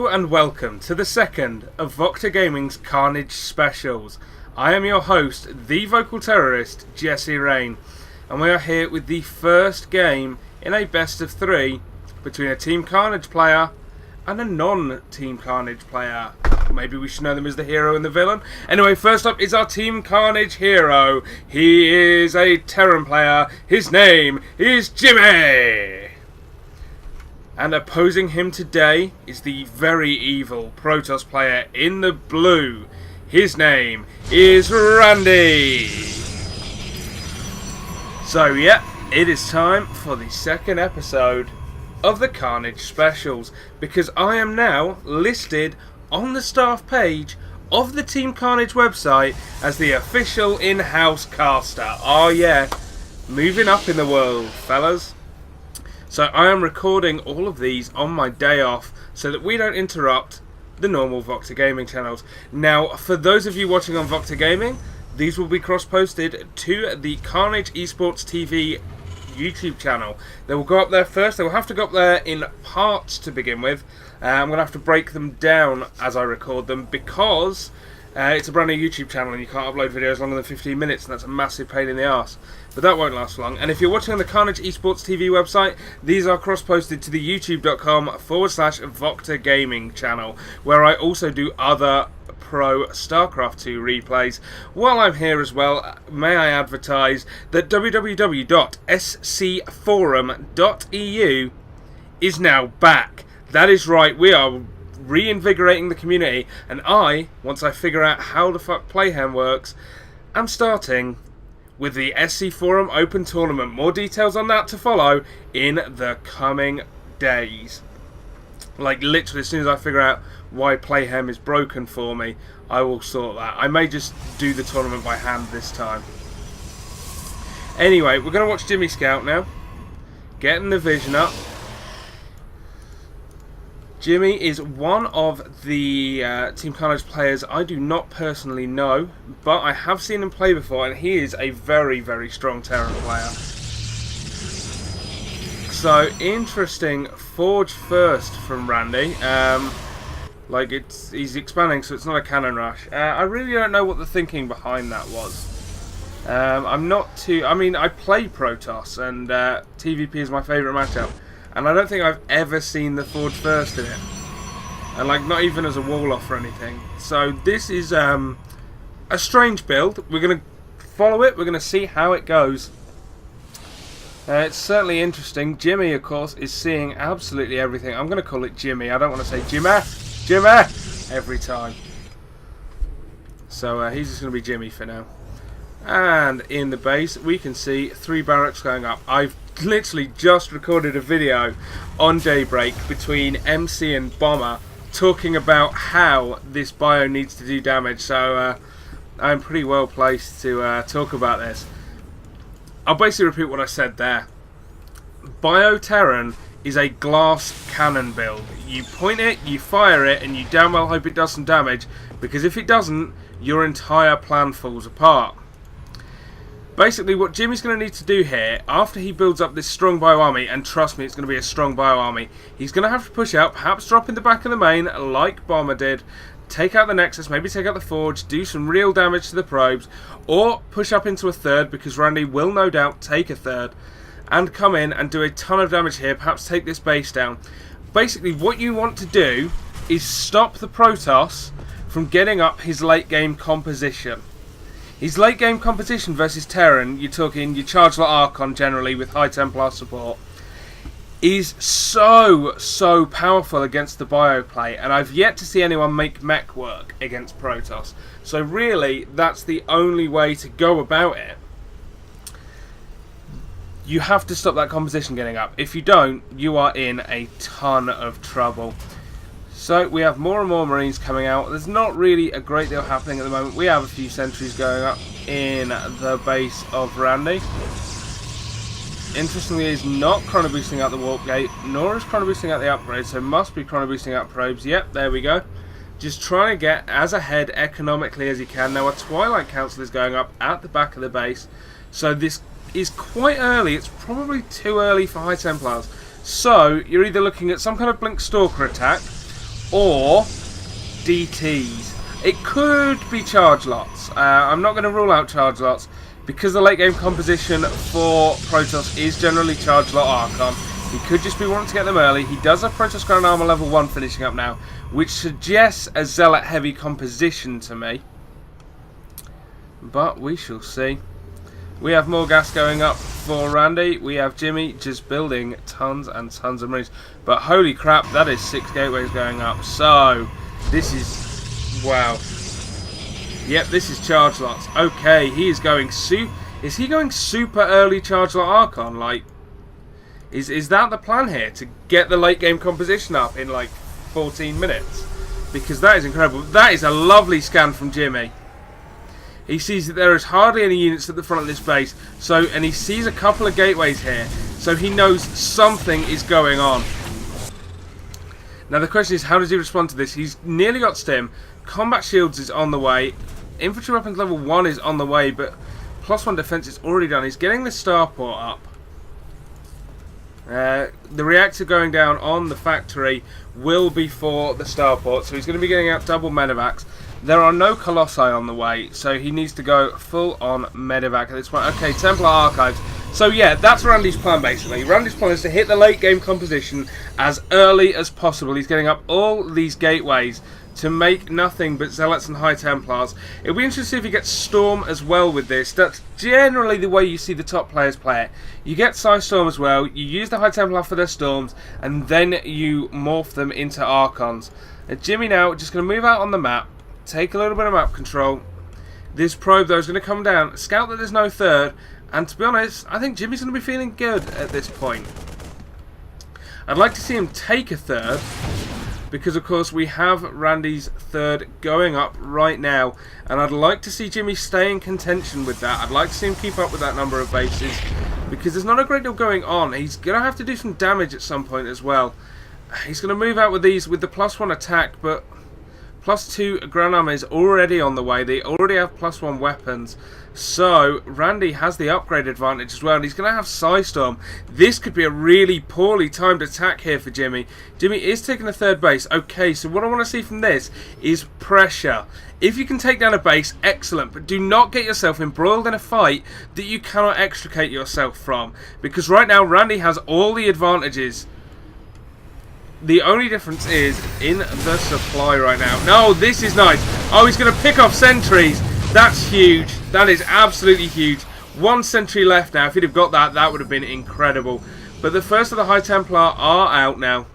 Hello and welcome to the second of VocTerGaming's Karnage specials. I am your host, the vocal terrorist, Jesse Rain, and we are here with the first game in a best of three between a Team Karnage player and a non-Team Karnage player. Maybe we should know them as the hero and the villain. Anyway, first up is our Team Karnage hero. He is a Terran player. His name is Jimmeh. And opposing him today is the very evil Protoss player in the blue. His name is Randy. So yeah, it is time for the second episode of the Karnage specials, because I am now listed on the staff page of the Team Karnage website as the official in-house caster. Oh yeah, moving up in the world, fellas. So I am recording all of these on my day off so that we don't interrupt the normal VocTerGaming channels. Now, for those of you watching on VocTerGaming, these will be cross-posted to the Karnage Esports TV YouTube channel. They will go up there first. They will have to go up there in parts to begin with. I'm going to have to break them down as I record them because it's a brand new YouTube channel and you can't upload videos longer than 15 minutes, and that's a massive pain in the arse. But that won't last long. And if you're watching on the Karnage Esports TV website, these are cross-posted to the youtube.com/VocTerGaming channel, where I also do other pro StarCraft 2 replays. While I'm here as well, may I advertise that www.scforum.eu is now back. That is right, we are reinvigorating the community, and once I figure out how the fuck Playhem works, I'm starting with the SC Forum Open Tournament. More details on that to follow in the coming days. Like, literally, as soon as I figure out why Playhem is broken for me, I will sort that. I may just do the tournament by hand this time. Anyway, we're going to watch Jimmeh scout now. Getting the vision up. Jimmeh is one of the Team Karnage players I do not personally know, but I have seen him play before, and he is a very, very strong Terran player. So, interesting Forge first from Randy. He's expanding, so it's not a cannon rush. I really don't know what the thinking behind that was. I'm not too... I mean, I play Protoss, and TVP is my favourite matchup. And I don't think I've ever seen the Forge first in it. And like, not even as a wall-off or anything. So this is a strange build. We're going to follow it. We're going to see how it goes. It's certainly interesting. Jimmeh, of course, is seeing absolutely everything. I'm going to call it Jimmeh. I don't want to say Jimmeh. Jimmeh! Every time. So he's just going to be Jimmeh for now. And in the base, we can see 3 barracks going up. I've literally just recorded a video on Daybreak between MC and Bomber talking about how this bio needs to do damage, so I'm pretty well placed to talk about this. I'll basically repeat what I said there. Bio Terran is a glass cannon build. You point it, you fire it, and you damn well hope it does some damage, because if it doesn't, your entire plan falls apart. Basically, what Jimmeh's going to need to do here, after he builds up this strong bio army, and trust me, it's going to be a strong bio army, he's going to have to push out, perhaps drop in the back of the main, like Bomber did, take out the Nexus, maybe take out the Forge, do some real damage to the probes, or push up into a third, because Randy will no doubt take a third, and come in and do a ton of damage here, perhaps take this base down. Basically, what you want to do is stop the Protoss from getting up his late game composition. His late game composition versus Terran, you're talking your charge like Archon generally with high Templar support, is so powerful against the bio play, and I've yet to see anyone make mech work against Protoss. So really, that's the only way to go about it. You have to stop that composition getting up. If you don't, you are in a ton of trouble. So we have more and more Marines coming out. There's not really a great deal happening at the moment. We have a few sentries going up in the base of Randy. Interestingly, he's not chrono boosting out the warp gate, nor is chrono boosting out the upgrade, so must be chrono boosting out probes. Yep, there we go. Just trying to get as ahead economically as he can. Now a Twilight Council is going up at the back of the base, so this is quite early. It's probably too early for High Templars. So you're either looking at some kind of Blink Stalker attack, or DTs. It could be charge lots. I'm not going to rule out charge lots because the late game composition for Protoss is generally charge lot Archon. He could just be wanting to get them early. He does have Protoss Ground Armor level 1 finishing up now, which suggests a Zealot heavy composition to me. But we shall see. We have more gas going up for Randy. We have Jimmeh just building tons and tons of Marines. But holy crap, that is 6 gateways going up. So, this is... wow. Yep, this is charge lots. Okay, he is going is he going super early charge lot Archon? Like, is that the plan here? To get the late game composition up in like 14 minutes? Because that is incredible. That is a lovely scan from Jimmeh. He sees that there is hardly any units at the front of this base. So, and he sees a couple of gateways here. So he knows something is going on. Now the question is, how does he respond to this? He's nearly got Stim. Combat Shields is on the way. Infantry Weapons level 1 is on the way, but +1 defense is already done. He's getting the starport up. The reactor going down on the factory will be for the starport, so he's going to be getting out double medevacs. There are no Colossi on the way, so he needs to go full on medevac at this point. Okay, Templar Archives. So yeah, that's Randy's plan basically. Randy's plan is to hit the late game composition as early as possible. He's getting up all these gateways to make nothing but Zealots and High Templars. It'll be interesting to see if he gets Storm as well with this. That's generally the way you see the top players play it. You get Psy Storm as well, you use the High Templar for their Storms, and then you morph them into Archons. Jimmeh now just going to move out on the map, take a little bit of map control. This probe though is going to come down, scout that there's no third, and to be honest, I think Jimmy's going to be feeling good at this point. I'd like to see him take a third, because of course we have Randy's third going up right now, and I'd like to see Jimmeh stay in contention with that. I'd like to see him keep up with that number of bases, because there's not a great deal going on. He's going to have to do some damage at some point as well. He's going to move out with these with the +1 attack, but +2 ground armor is already on the way. They already have +1 weapons. So, Randy has the upgrade advantage as well, and he's going to have Psystorm. This could be a really poorly timed attack here for Jimmeh. Jimmeh is taking the third base. Okay, so what I want to see from this is pressure. If you can take down a base, excellent, but do not get yourself embroiled in a fight that you cannot extricate yourself from. Because right now, Randy has all the advantages. The only difference is in the supply right now. No, this is nice. Oh, he's going to pick off sentries. That's huge. That is absolutely huge. 1 sentry left now. If he'd have got that, that would have been incredible. But the first of the High Templar are out now.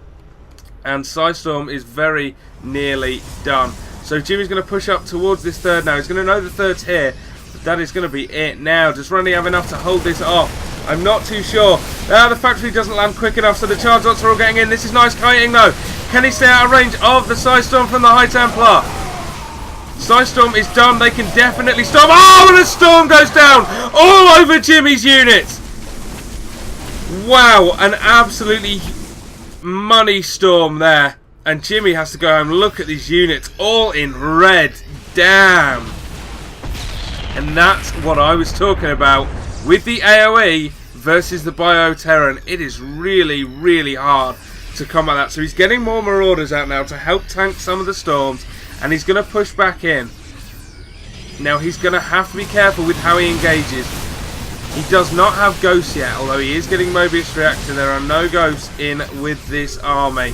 And Psystorm is very nearly done. So Jimmy's going to push up towards this third now. He's going to know the third's here. But that is going to be it now. Does Randy have enough to hold this off? I'm not too sure. The factory doesn't land quick enough, so the charge lots are all getting in. This is nice kiting though. Can he stay out of range of the Psystorm from the High Templar? Psystorm is done. They can definitely storm. Oh, and the storm goes down all over Jimmy's units. Wow, an absolutely money storm there. And Jimmeh has to go and look at these units all in red. Damn. And that's what I was talking about with the AoE versus the Bioterran. It is really, really hard to combat that. So he's getting more Marauders out now to help tank some of the storms. And he's going to push back in. Now he's going to have to be careful with how he engages. He does not have Ghosts yet, although he is getting Mobius Reactor. There are no Ghosts in with this army.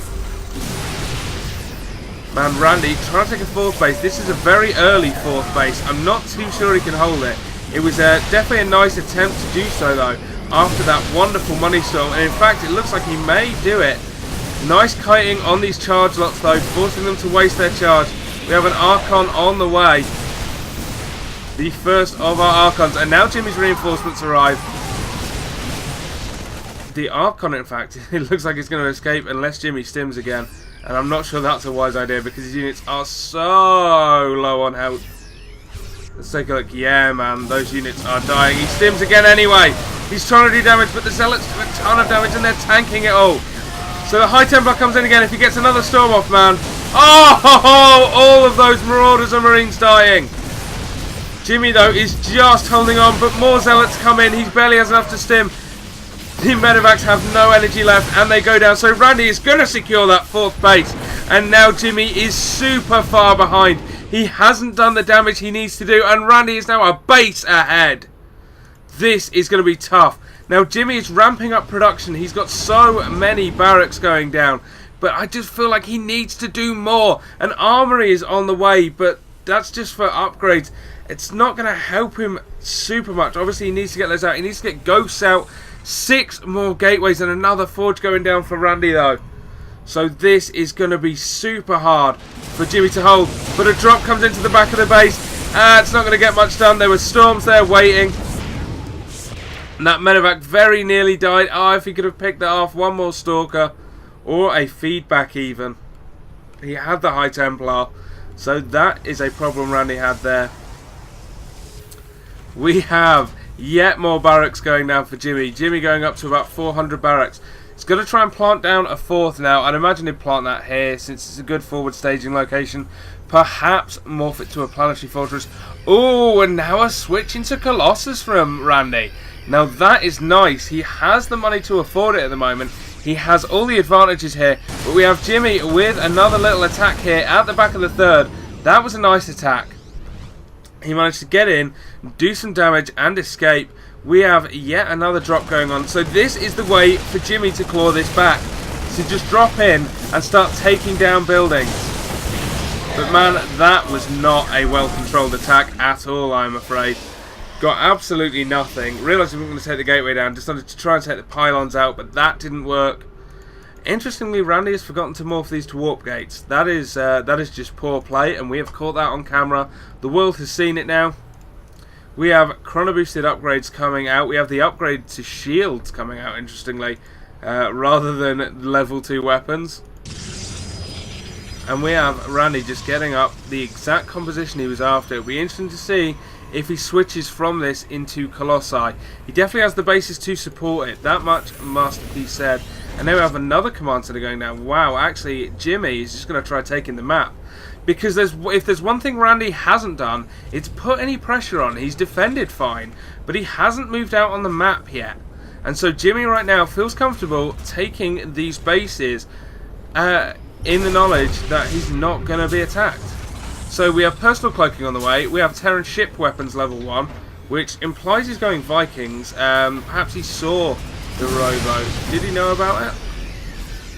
Man, Randy trying to take a 4th base. This is a very early 4th base. I'm not too sure he can hold it. It was definitely a nice attempt to do so though, after that wonderful money storm. And in fact, it looks like he may do it. Nice kiting on these charge lots though, forcing them to waste their charge. We have an Archon on the way. The first of our Archons. And now Jimmy's reinforcements arrive. The Archon, in fact, it looks like it's going to escape unless Jimmeh stims again. And I'm not sure that's a wise idea because his units are so low on health. Let's take a look. Yeah, man, those units are dying. He stims again anyway. He's trying to do damage, but the Zealots do a ton of damage and they're tanking it all. So the High Templar comes in again if he gets another storm off, man. Oh, all of those Marauders and Marines dying. Jimmeh, though, is just holding on, but more Zealots come in. He barely has enough to stim. The Medevacs have no energy left, and they go down. So Randy is going to secure that 4th base. And now Jimmeh is super far behind. He hasn't done the damage he needs to do, and Randy is now a base ahead. This is going to be tough. Now Jimmeh is ramping up production. He's got so many barracks going down, but I just feel like he needs to do more. An armory is on the way, but that's just for upgrades. It's not going to help him super much. Obviously, he needs to get those out. He needs to get ghosts out. 6 more gateways and another forge going down for Randy, though. So this is going to be super hard for Jimmeh to hold. But a drop comes into the back of the base. It's not going to get much done. There were storms there waiting. And that medevac very nearly died. Oh, if he could have picked that off. One more stalker. Or a feedback even. He had the High Templar. So that is a problem Randy had there. We have yet more barracks going down for Jimmeh. Jimmeh going up to about 400 barracks. He's going to try and plant down a 4th now. I'd imagine he'd plant that here since it's a good forward staging location. Perhaps morph it to a planetary fortress. Oh, and now a switch into Colossus from Randy. Now that is nice. He has the money to afford it at the moment. He has all the advantages here. But we have Jimmeh with another little attack here at the back of the 3rd. That was a nice attack. He managed to get in, do some damage and escape. We have yet another drop going on. So this is the way for Jimmeh to claw this back. So just drop in and start taking down buildings. But man, that was not a well-controlled attack at all, I'm afraid. Got absolutely nothing. Realised we weren't going to take the gateway down. Decided to try and take the pylons out, but that didn't work. Interestingly, Randy has forgotten to morph these to warp gates. That is just poor play, and we have caught that on camera. The world has seen it now. We have chrono boosted upgrades coming out. We have the upgrade to shields coming out, interestingly, rather than level 2 weapons. And we have Randy just getting up the exact composition he was after. It'll be interesting to see if he switches from this into Colossi. He definitely has the bases to support it. That much must be said. And now we have another command center going down. Wow, actually, Jimmeh is just going to try taking the map. Because if there's one thing Randy hasn't done, it's put any pressure on. He's defended fine, but he hasn't moved out on the map yet. And so Jimmeh right now feels comfortable taking these bases in the knowledge that he's not going to be attacked. So we have personal cloaking on the way. We have Terran ship weapons level 1, which implies he's going Vikings. Perhaps he saw the robo. Did he know about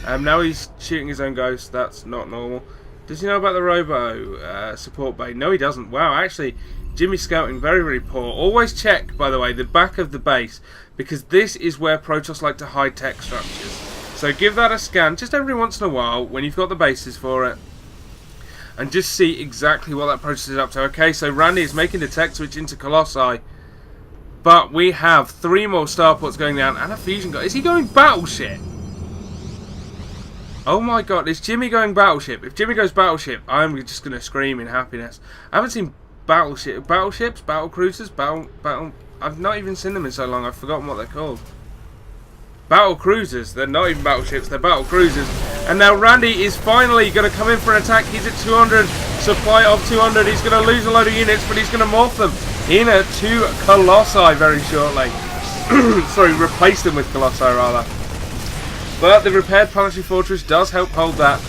it? Now he's shooting his own ghost. That's not normal. Does he know about the robo support bay? No, he doesn't. Wow, actually, Jimmeh's scouting very, very poor. Always check, by the way, the back of the base, because this is where Protoss like to hide tech structures. So give that a scan just every once in a while when you've got the bases for it, and just see exactly what that Protoss is up to. Okay, so Randy is making the tech switch into Colossi. But we have 3 more starports going down and a fusion guy. Is he going battleship? Oh my god, is Jimmeh going battleship? If Jimmeh goes battleship, I'm just going to scream in happiness. I haven't seen battleships, battle cruisers, I've not even seen them in so long, I've forgotten what they're called. Battle cruisers, they're not even battleships, they're battle cruisers. And now Randy is finally going to come in for an attack. He's at 200, supply of 200. He's going to lose a load of units, but he's going to morph them into Colossi very shortly. Sorry, replace them with Colossi rather. But the repaired planetary fortress does help hold that.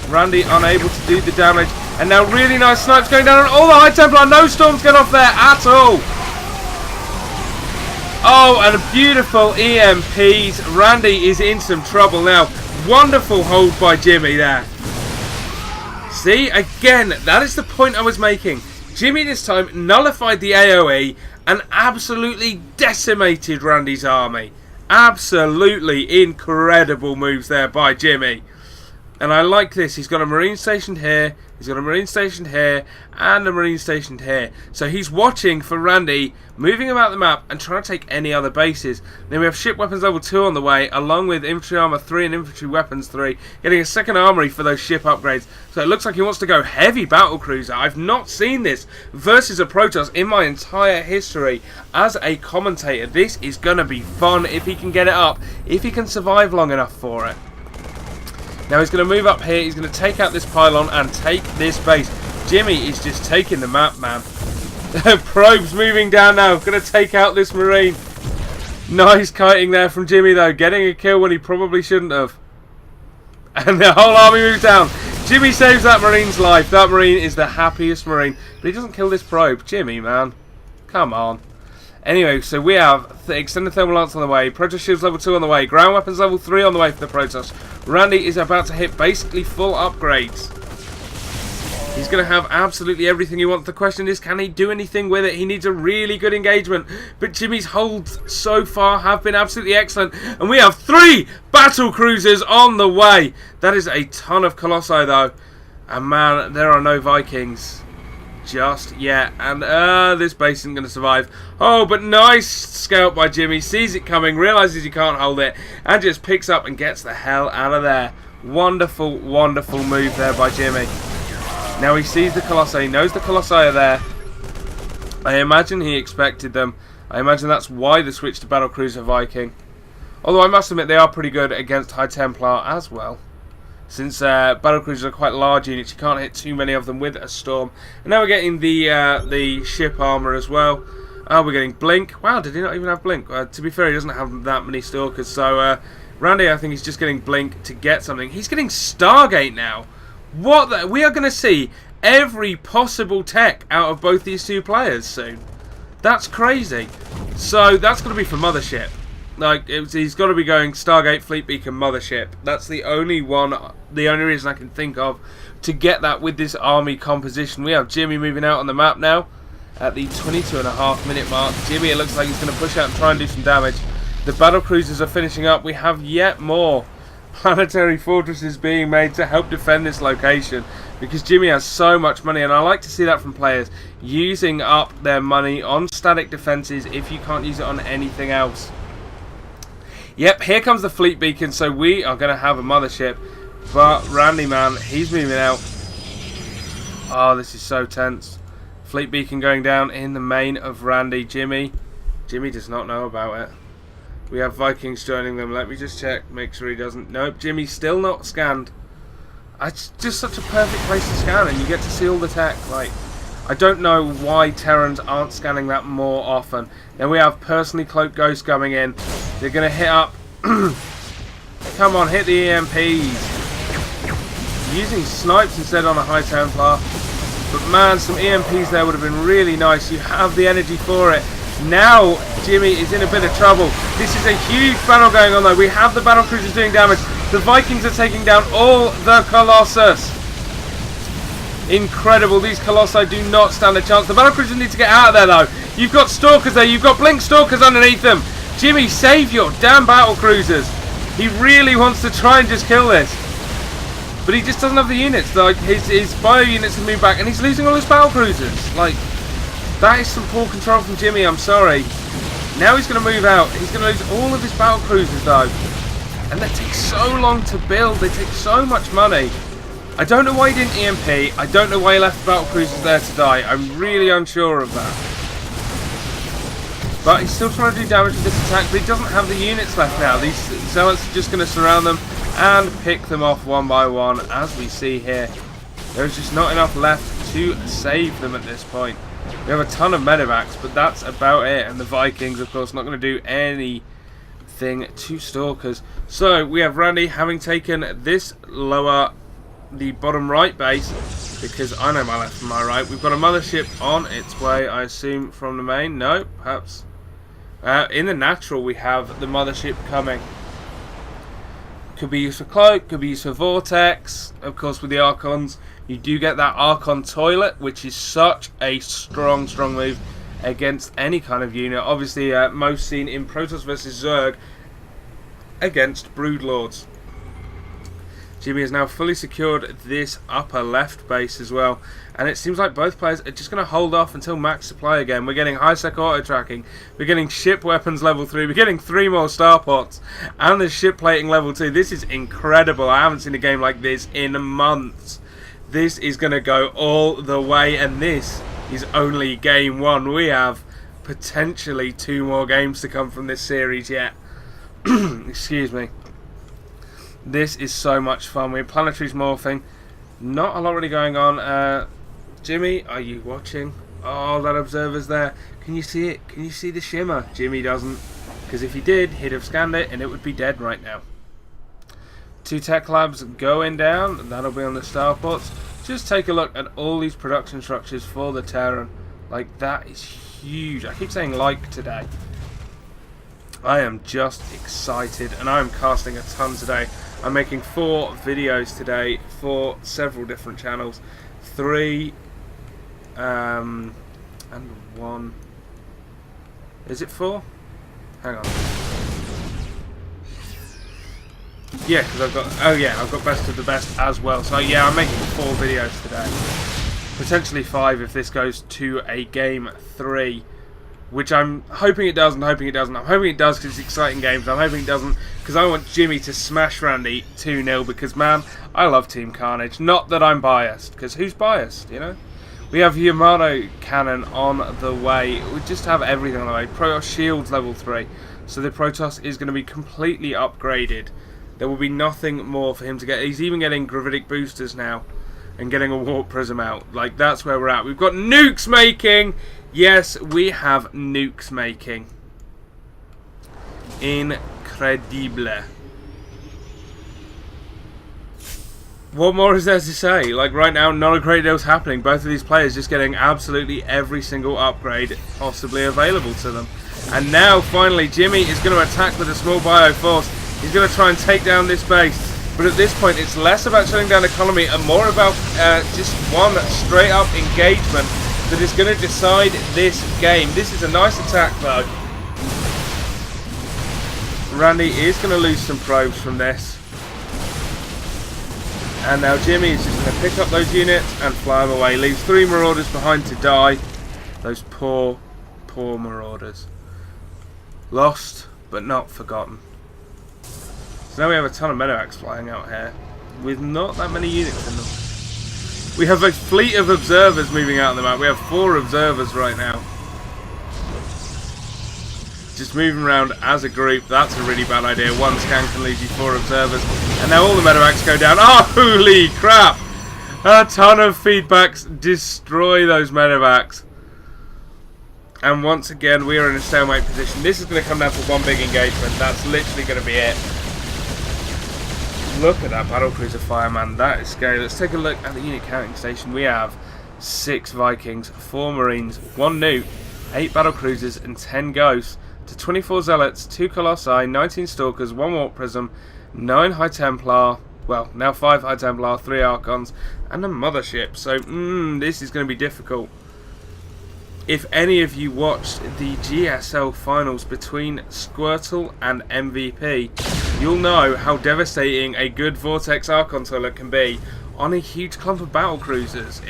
Randy unable to do the damage. And now really nice snipes going down on all the High Templar. No storms going off there at all. Oh, and a beautiful EMPs. Randy is in some trouble now. Wonderful hold by Jimmeh there. See, again, that is the point I was making. Jimmeh this time nullified the AoE and absolutely decimated Randy's army. Absolutely incredible moves there by Jimmeh. And I like this. He's got a marine stationed here. He's got a marine stationed here. And a marine stationed here. So he's watching for Randy, moving about the map and trying to take any other bases. Then we have ship weapons level 2 on the way, along with infantry armor 3 and infantry weapons 3. Getting a second armory for those ship upgrades. So it looks like he wants to go heavy battle cruiser. I've not seen this versus a Protoss in my entire history as a commentator. This is going to be fun if he can get it up. If he can survive long enough for it. Now he's going to move up here, he's going to take out this pylon and take this base. Jimmeh is just taking the map, man. Probes moving down now, going to take out this marine. Nice kiting there from Jimmeh though, getting a kill when he probably shouldn't have. And the whole army moves down. Jimmy saves that Marine's life. That Marine is the happiest Marine. But he doesn't kill this probe. Jimmy, man. Come on. Anyway, so we have extended thermal lance on the way, Protoss shields level 2 on the way, ground weapons level 3 on the way for the Protoss. Randy is about to hit basically full upgrades. He's going to have absolutely everything he wants. The question is, can he do anything with it? He needs a really good engagement. But Jimmy's holds so far have been absolutely excellent. And we have 3 battle cruisers on the way. That is a ton of Colossi though. And man, there are no Vikings just yet, and this base isn't going to survive. Oh, but nice scout by Jimmy. Sees it coming, realizes he can't hold it, and just picks up and gets the hell out of there. Wonderful, wonderful move there by Jimmy. Now he sees the Colossi, he knows the Colossi are there. I imagine he expected them. I imagine that's why they switched to Battlecruiser Viking. Although I must admit they are pretty good against High Templar as well. Since battlecruisers are quite large units, you can't hit too many of them with a storm. And now we're getting the ship armor as well. We're getting blink. Wow, did he not even have blink? To be fair, he doesn't have that many stalkers. So Randy, I think he's just getting blink to get something. He's getting Stargate now. What? We are going to see every possible tech out of both these two players soon. That's crazy. So that's going to be for Mothership. Like, he's got to be going Stargate, Fleet Beacon, Mothership. That's the only one, the only reason I can think of to get that with this army composition. We have Jimmy moving out on the map now at the 22.5-minute mark. Jimmy, it looks like he's going to push out and try and do some damage. The battle cruisers are finishing up. We have yet more planetary fortresses being made to help defend this location, because Jimmy has so much money, and I like to see that from players using up their money on static defenses if you can't use it on anything else. Yep, here comes the Fleet Beacon, so we are going to have a Mothership. But Randy, man, he's moving out. Oh, this is so tense. Fleet Beacon going down in the main of Randy. Jimmy does not know about it. We have Vikings joining them. Let me just check, make sure he doesn't. Nope, Jimmy's still not scanned. It's just such a perfect place to scan, and you get to see all the tech. Like, I don't know why Terrans aren't scanning that more often. Then we have personally cloaked ghosts coming in. They're going to hit up. Come on, hit the EMPs. Using snipes instead on a High Templar. But man, some EMPs there would have been really nice. You have the energy for it. Now Jimmy is in a bit of trouble. This is a huge battle going on though. We have the battlecruisers doing damage. The Vikings are taking down all the Colossus. Incredible. These Colossi do not stand a chance. The battlecruisers need to get out of there though. You've got Stalkers there. You've got Blink Stalkers underneath them. Jimmy, save your damn battlecruisers. He really wants to try and just kill this. But he just doesn't have the units. Like, his bio units have moved back, and he's losing all his battlecruisers. Like, that is some poor control from Jimmy, I'm sorry. Now he's going to move out. He's going to lose all of his battlecruisers though. And that takes so long to build. They take so much money. I don't know why he didn't EMP. I don't know why he left the battlecruisers there to die. I'm really unsure of that. But he's still trying to do damage with this attack, but he doesn't have the units left now. These zealots are just going to surround them and pick them off one by one, as we see here. There's just not enough left to save them at this point. We have a ton of medevacs, but that's about it. And the Vikings, of course, not going to do anything to Stalkers. So we have Randy having taken this lower, the bottom right base, because I know my left and my right. We've got a Mothership on its way, I assume, from the main. No, perhaps. In the natural, we have the Mothership coming. Could be used for Cloak, could be used for Vortex. Of course, with the Archons, you do get that Archon Toilet, which is such a strong move against any kind of unit. Obviously, most seen in Protoss vs Zerg against Broodlords. Jimmy has now fully secured this upper left base as well, and it seems like both players are just going to hold off until max supply again. We're getting high-sec auto-tracking, we're getting ship weapons level 3, we're getting 3 more starpots, and the ship plating level 2. This is incredible. I haven't seen a game like this in months. This is going to go all the way, and this is only game 1. We have potentially 2 more games to come from this series yet. Excuse me. This is so much fun. We have planetaries morphing. Not a lot really going on. Jimmy, are you watching? Oh, that observer's there. Can you see it? Can you see the shimmer? Jimmy doesn't. Because if he did, he'd have scanned it and it would be dead right now. 2 tech labs going down. That'll be on the starports. Just take a look at all these production structures for the Terran. Like, that is huge. I keep saying like today. I am just excited, and I am casting a ton today. I'm making 4 videos today for several different channels. 3 and 1. Is it 4? Hang on. Yeah, because I've got... Oh yeah, I've got best of the best as well. So yeah, I'm making 4 videos today. Potentially 5 if this goes to a game 3. Which I'm hoping it does and hoping it doesn't. I'm hoping it does because it's exciting games. I'm hoping it doesn't because I want Jimmeh to smash Randy 2-0 because, man, I love Team Karnage. Not that I'm biased, because who's biased, you know? We have Yamato Cannon on the way. We just have everything on the way. Protoss Shields level 3. So the Protoss is going to be completely upgraded. There will be nothing more for him to get. He's even getting gravitic boosters now. And getting a warp prism out. Like, that's where we're at. We've got nukes making! Yes, we have nukes making. Incredible. What more is there to say? Like, right now, not a great deal's happening. Both of these players just getting absolutely every single upgrade possibly available to them. And now, finally, Jimmeh is going to attack with a small bioforce. He's going to try and take down this base. But at this point, it's less about shutting down economy and more about just one straight-up engagement that is going to decide this game. This is a nice attack, though. Randy is going to lose some probes from this. And now Jimmeh is just going to pick up those units and fly them away. Leaves 3 Marauders behind to die. Those poor, poor Marauders. Lost, but not forgotten. So now we have a ton of medevacs flying out here, with not that many units in them. We have a fleet of observers moving out on the map. We have 4 observers right now. Just moving around as a group, that's a really bad idea. 1 scan can leave you 4 observers. And now all the medevacs go down. Oh, holy crap! A ton of feedbacks destroy those medevacs. And once again, we are in a stalemate position. This is going to come down to one big engagement. That's literally going to be it. Look at that battlecruiser fireman, that is scary. Let's take a look at the unit counting station. We have 6 Vikings, 4 Marines, 1 nuke, 8 battlecruisers and 10 ghosts, to 24 zealots, 2 colossi, 19 stalkers, 1 warp prism, 9 high templar, well, now 5 high templar, 3 archons, and a mothership. So, this is going to be difficult. If any of you watched the GSL finals between Squirtle and MVP, you'll know how devastating a good Vortex Archon turret can be on a huge clump of battlecruisers.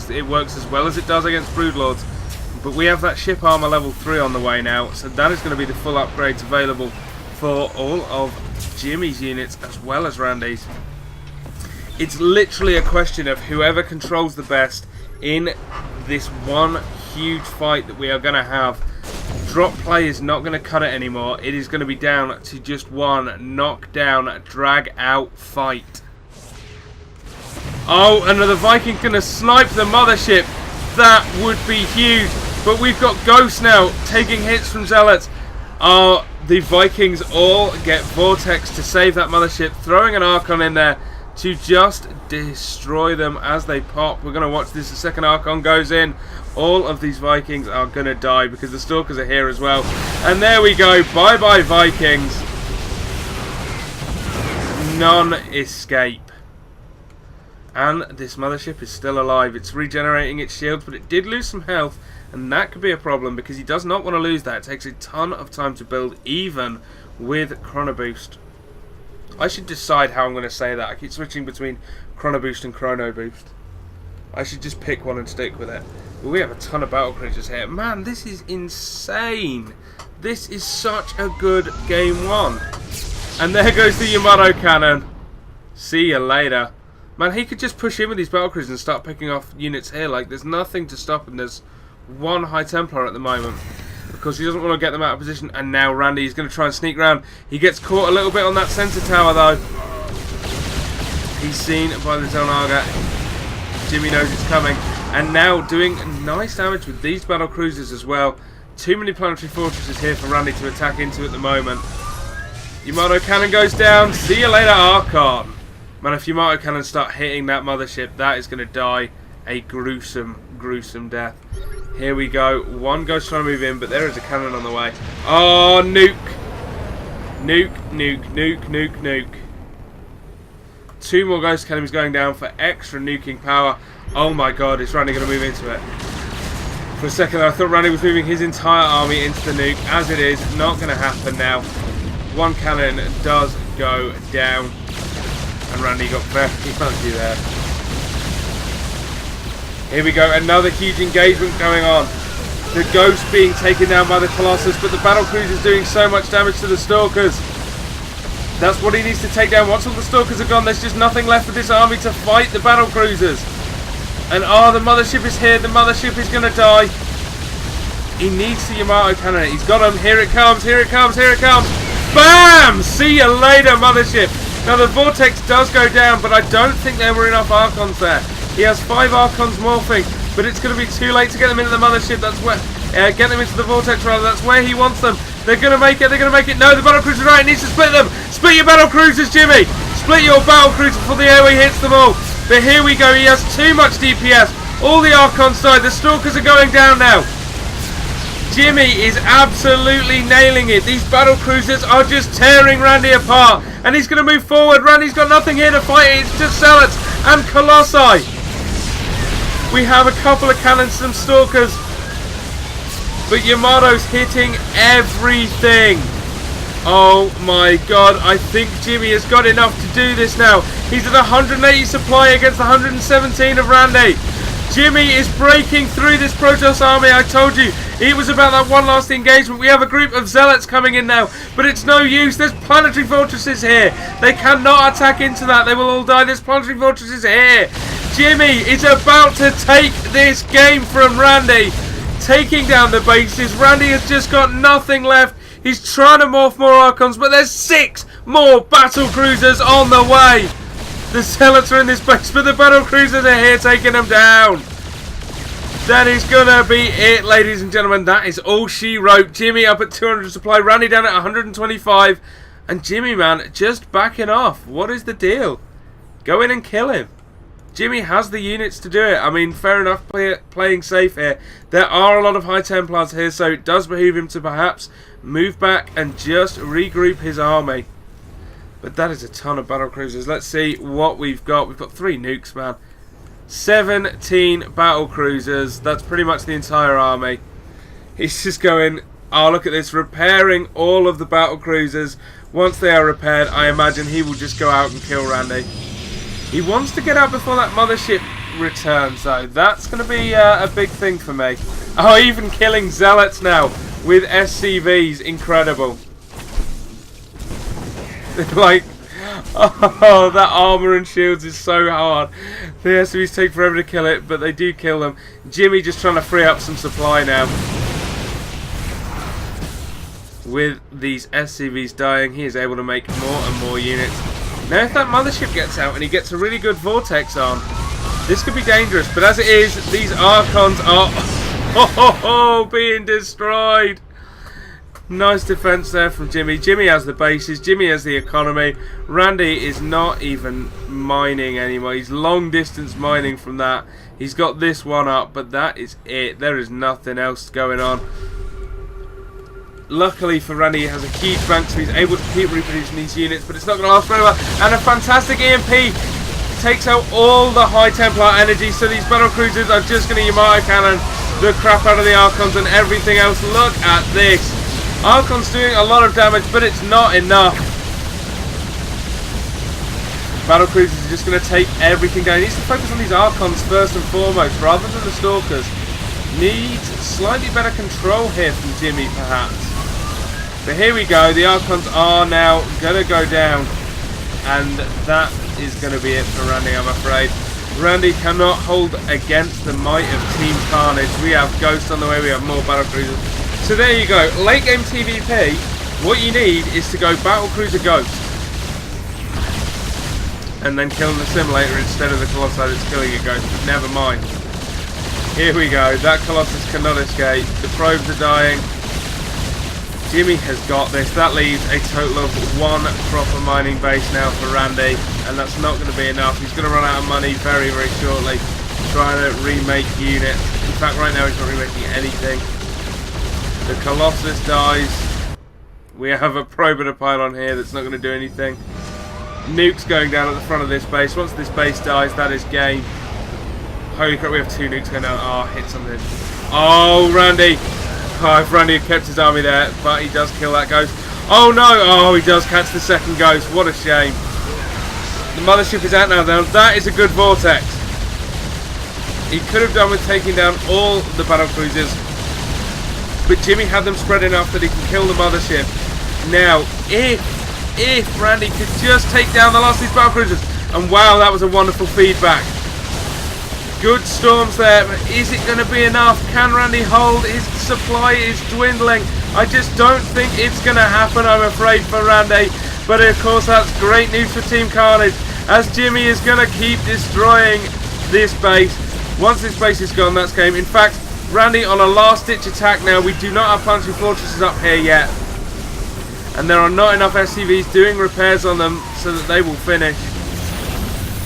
It works as well as it does against Broodlords, but we have that ship armor level 3 on the way now, so that is going to be the full upgrades available for all of Jimmeh's units as well as Randy's. It's literally a question of whoever controls the best in this one huge fight that we are going to have. Drop play is not going to cut it anymore. It is going to be down to just one knockdown, drag out fight. Oh, another Viking going to snipe the mothership. That would be huge. But we've got Ghosts now taking hits from Zealots. Oh, the Vikings all get Vortex to save that mothership, throwing an Archon in there to just destroy them as they pop. We're going to watch this. The second Archon goes in. All of these Vikings are going to die because the Stalkers are here as well. And there we go. Bye-bye, Vikings. None escape. And this mothership is still alive. It's regenerating its shields, but it did lose some health. And that could be a problem because he does not want to lose that. It takes a ton of time to build, even with Chrono Boost. I should decide how I'm going to say that. I keep switching between Chrono Boost and Chrono Boost. I should just pick one and stick with it. But we have a ton of battlecruisers here. Man, this is insane. This is such a good game 1. And there goes the Yamato cannon. See you later. Man, he could just push in with these battlecruisers and start picking off units here. Like, there's nothing to stop him. There's 1 High Templar at the moment. Because he doesn't want to get them out of position. And now Randy is going to try and sneak around. He gets caught a little bit on that center tower, though. He's seen by the Zelnaga. Jimmeh knows it's coming. And now doing nice damage with these battle cruisers as well. Too many planetary fortresses here for Randy to attack into at the moment. Yamato cannon goes down. See you later, Archon. Man, if Yamato cannons start hitting that mothership, that is going to die a gruesome, gruesome death. Here we go. One ghost trying to move in, but there is a cannon on the way. Oh, nuke. Nuke, nuke, nuke, nuke, nuke. 2 more ghost cannons going down for extra nuking power. Oh my god, is Randy going to move into it? For a second I thought Randy was moving his entire army into the nuke. As it is, not going to happen now. 1 cannon does go down. And Randy got very lucky there. Here we go, another huge engagement going on. The Ghost being taken down by the Colossus, but the battlecruiser is doing so much damage to the Stalkers. That's what he needs to take down. Once all the Stalkers are gone, there's just nothing left for this army to fight the battlecruisers. And the mothership is here. The mothership is going to die. He needs the Yamato cannon. He's got him. Here it comes, here it comes, here it comes. BAM! See you later, mothership. Now the vortex does go down, but I don't think there were enough Archons there. He has 5 Archons morphing, but it's going to be too late to get them into the mothership. That's where, get them into the vortex rather. That's where he wants them. They're going to make it. They're going to make it. No, the battlecruiser right needs to split them. Split your battlecruisers, Jimmy. Split your battlecruiser before the airway hits them all. But here we go. He has too much DPS. All the Archons died. The Stalkers are going down now. Jimmy is absolutely nailing it. These battlecruisers are just tearing Randy apart. And he's going to move forward. Randy's got nothing here to fight. It's just Zealots and Colossi. We have a couple of cannons, some Stalkers. But Yamato's hitting everything. Oh my god. I think Jimmy has got enough to do this now. He's at 180 supply against 117 of Randy. Jimmy is breaking through this Protoss army. I told you, it was about that one last engagement. We have a group of Zealots coming in now, but it's no use. There's planetary fortresses here. They cannot attack into that. They will all die. There's planetary fortresses here. Jimmy is about to take this game from Randy. Taking down the bases. Randy has just got nothing left. He's trying to morph more Archons, but there's 6 more battle cruisers on the way. The Zealots are in this base, but the battle cruisers are here taking them down. That is gonna be it, ladies and gentlemen. That is all she wrote. Jimmy up at 200 supply, Randy down at 125, and Jimmy, man, just backing off. What is the deal? Go in and kill him. Jimmy has the units to do it. I mean, fair enough, playing safe here. There are a lot of High Templars here, so it does behoove him to perhaps move back and just regroup his army. But that is a ton of battlecruisers. Let's see what we've got. We've got 3 nukes, man. 17 battlecruisers. That's pretty much the entire army. He's just going, oh, look at this, repairing all of the battlecruisers. Once they are repaired, I imagine he will just go out and kill Randy. He wants to get out before that mothership returns, though. That's going to be a big thing for me. Oh, even killing Zealots now with SCVs. Incredible. Like, oh, that armor and shields is so hard. The SCVs take forever to kill it, but they do kill them. Jimmy just trying to free up some supply now. With these SCVs dying, he is able to make more and more units. Now, if that mothership gets out and he gets a really good vortex on, this could be dangerous. But as it is, these Archons are being destroyed. Nice defense there from Jimmy. Jimmy has the bases. Jimmy has the economy. Randy is not even mining anymore. He's long distance mining from that. He's got this one up, but that is it. There is nothing else going on. Luckily for Randy, he has a huge bank, so he's able to keep reproducing these units, but it's not going to last forever. And a fantastic EMP takes out all the High Templar energy, so these battlecruisers are just going to Yamato cannon the crap out of the Archons and everything else. Look at this. Archon's doing a lot of damage, but it's not enough. Battlecruisers are just going to take everything down. He needs to focus on these Archons first and foremost, rather than the Stalkers. Needs slightly better control here from Jimmy, perhaps. But here we go. The Archons are now going to go down. And that is going to be it for Randy, I'm afraid. Randy cannot hold against the might of Team Karnage. We have Ghost on the way. We have more battlecruisers. So there you go. Late game TVP, what you need is to go Battlecruiser Ghost. And then killing the Simulator instead of the Colossi that's killing a Ghost. But never mind. Here we go. That Colossus cannot escape. The probes are dying. Jimmeh has got this. That leaves a total of 1 proper mining base now for Randy, and that's not going to be enough. He's going to run out of money very, very shortly, trying to remake units. In fact, right now he's not remaking anything. The Colossus dies. We have a Probator pylon here that's not going to do anything. Nukes going down at the front of this base. Once this base dies, that is game. Holy crap, we have 2 nukes going down. Oh, hit something. Oh, Randy. Oh, if Randy had kept his army there, but he does kill that ghost. Oh no! Oh, he does catch the second ghost. What a shame. The mothership is out now. Now that is a good vortex. He could have done with taking down all the battle cruisers, but Jimmeh had them spread enough that he can kill the mothership. Now, if Randy could just take down the last of these battle cruisers, and wow, that was a wonderful feedback. Good storms there, but is it going to be enough? Can Randy hold? His supply is dwindling. I just don't think it's going to happen, I'm afraid, for Randy. But of course, that's great news for Team Karnage, as Jimmeh is going to keep destroying this base. Once this base is gone, that's game. In fact, Randy on a last-ditch attack now. We do not have planetary fortresses up here yet, and there are not enough SCVs doing repairs on them so that they will finish.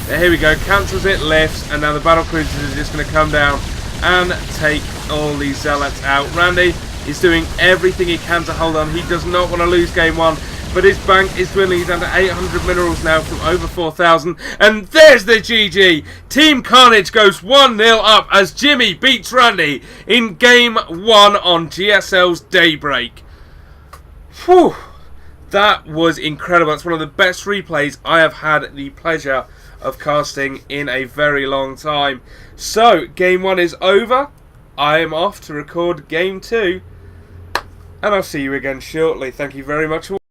Here we go, cancels it, lifts, and now the battle cruisers are just going to come down and take all these zealots out. Randy is doing everything he can to hold on. He does not want to lose game 1, but his bank is dwindling. He's down to 800 minerals now from over 4,000. And there's the GG! Team Karnage goes 1-0 up as Jimmeh beats Randy in game 1 on GSL's Daybreak. Whew! That was incredible. That's one of the best replays I have had the pleasure of casting in a very long time. So, game 1 is over. I am off to record game 2, and I'll see you again shortly. Thank you very much for watching.